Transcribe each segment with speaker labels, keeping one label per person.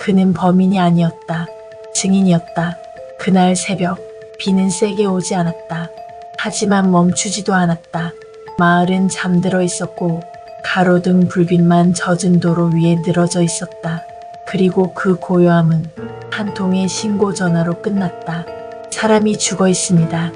Speaker 1: 그는 범인이 아니었다. 증인이었다. 그날 새벽 비는 세게 오지 않았다. 하지만 멈추지도 않았다. 마을은 잠들어 있었고 가로등 불빛만 젖은 도로 위에 늘어져 있었다. 그리고 그 고요함은 한 통의 신고 전화로 끝났다. 사람이 죽어 있습니다.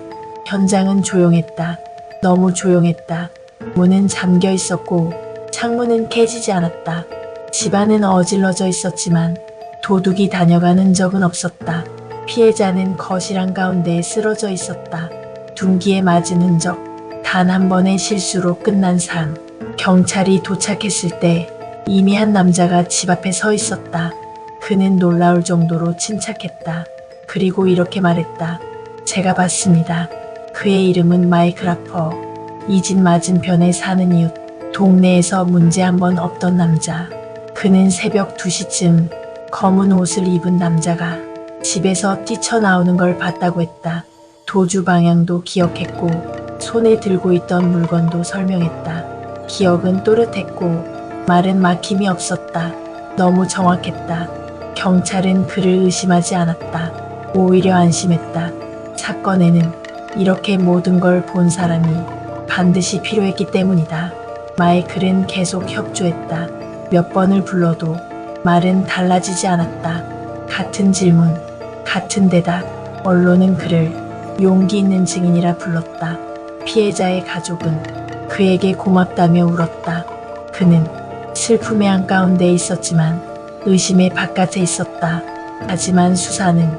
Speaker 1: 현장은 조용했다. 너무 조용했다. 문은 잠겨 있었고 창문은 깨지지 않았다. 집안은 어질러져 있었지만 도둑이 다녀간 흔적은 없었다. 피해자는 거실 한가운데에 쓰러져 있었다. 둔기에 맞은 흔적, 단 한 번의 실수로 끝난 삶. 경찰이 도착했을 때 이미 한 남자가 집 앞에 서 있었다. 그는 놀라울 정도로 침착했다. 그리고 이렇게 말했다. 제가 봤습니다. 그의 이름은 마이클 하퍼. 이 집 맞은편에 사는 이웃. 동네에서 문제 한 번 없던 남자. 그는 새벽 2시쯤 검은 옷을 입은 남자가 집에서 뛰쳐나오는 걸 봤다고 했다. 도주 방향도 기억했고 손에 들고 있던 물건도 설명했다. 기억은 또렷했고 말은 막힘이 없었다. 너무 정확했다. 경찰은 그를 의심하지 않았다. 오히려 안심했다. 사건에는 이렇게 모든 걸 본 사람이 반드시 필요했기 때문이다. 마이클은 계속 협조했다. 몇 번을 불러도 말은 달라지지 않았다. 같은 질문, 같은 대답. 언론은 그를 용기 있는 증인이라 불렀다. 피해자의 가족은 그에게 고맙다며 울었다. 그는 슬픔의 한가운데 있었지만 의심의 바깥에 있었다. 하지만 수사는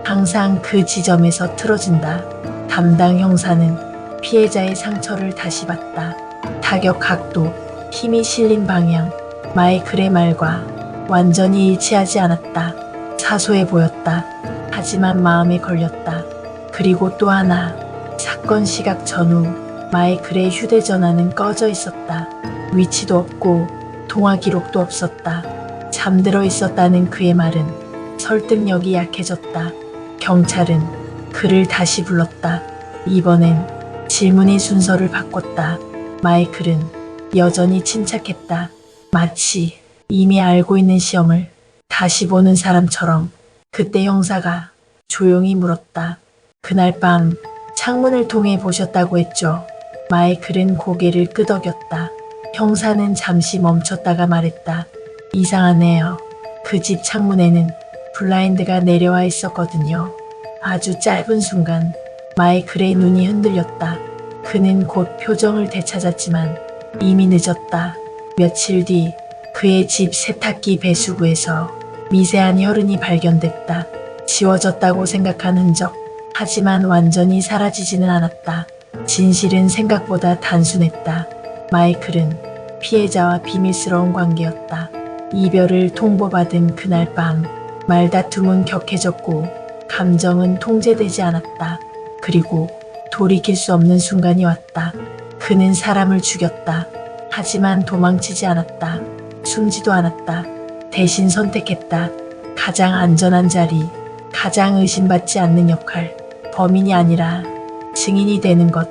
Speaker 1: 항상 그 지점에서 틀어진다. 담당 형사는 피해자의 상처를 다시 봤다. 타격 각도, 힘이 실린 방향, 마이클의 말과 완전히 일치하지 않았다. 사소해 보였다. 하지만 마음에 걸렸다. 그리고 또 하나, 사건 시각 전후 마이클의 휴대전화는 꺼져 있었다. 위치도 없고 통화 기록도 없었다. 잠들어 있었다는 그의 말은 설득력이 약해졌다. 경찰은 그를 다시 불렀다. 이번엔 질문의 순서를 바꿨다. 마이클은 여전히 침착했다. 마치 이미 알고 있는 시험을 다시 보는 사람처럼. 그때 형사가 조용히 물었다. 그날 밤 창문을 통해 보셨다고 했죠. 마이클은 고개를 끄덕였다. 형사는 잠시 멈췄다가 말했다. 이상하네요. 그 집 창문에는 블라인드가 내려와 있었거든요. 아주 짧은 순간 마이클의 눈이 흔들렸다. 그는 곧 표정을 되찾았지만 이미 늦었다. 며칠 뒤 그의 집 세탁기 배수구에서 미세한 혈흔이 발견됐다. 지워졌다고 생각한 흔적. 하지만 완전히 사라지지는 않았다. 진실은 생각보다 단순했다. 마이클은 피해자와 비밀스러운 관계였다. 이별을 통보받은 그날 밤 말다툼은 격해졌고 감정은 통제되지 않았다. 그리고 돌이킬 수 없는 순간이 왔다. 그는 사람을 죽였다. 하지만 도망치지 않았다. 숨지도 않았다. 대신 선택했다. 가장 안전한 자리, 가장 의심받지 않는 역할. 범인이 아니라 증인이 되는 것.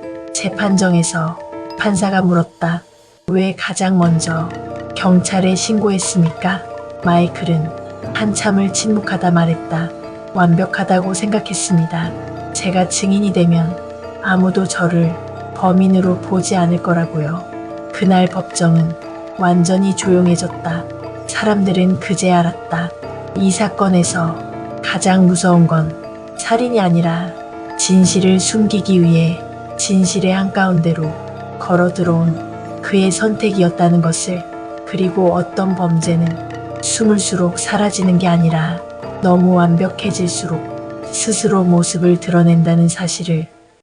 Speaker 1: 재판정에서 판사가 물었다. 왜 가장 먼저 경찰에 신고했습니까? 마이클은 한참을 침묵하다 말했다. 완벽하다고 생각했습니다. 제가 증인이 되면 아무도 저를 범인으로 보지 않을 거라고요. 그날 법정은 완전히 조용해졌다. 사람들은 그제 알았다. 이 사건에서 가장 무서운 건 살인이 아니라 진실을 숨기기 위해 진실의 한가운데로 걸어 들어온 그의 선택이었다는 것을. 그리고 어떤 범죄는 숨을수록 사라지는 게 아니라 너무 완벽해질수록 스스로 모습을 드러낸다는 사실을.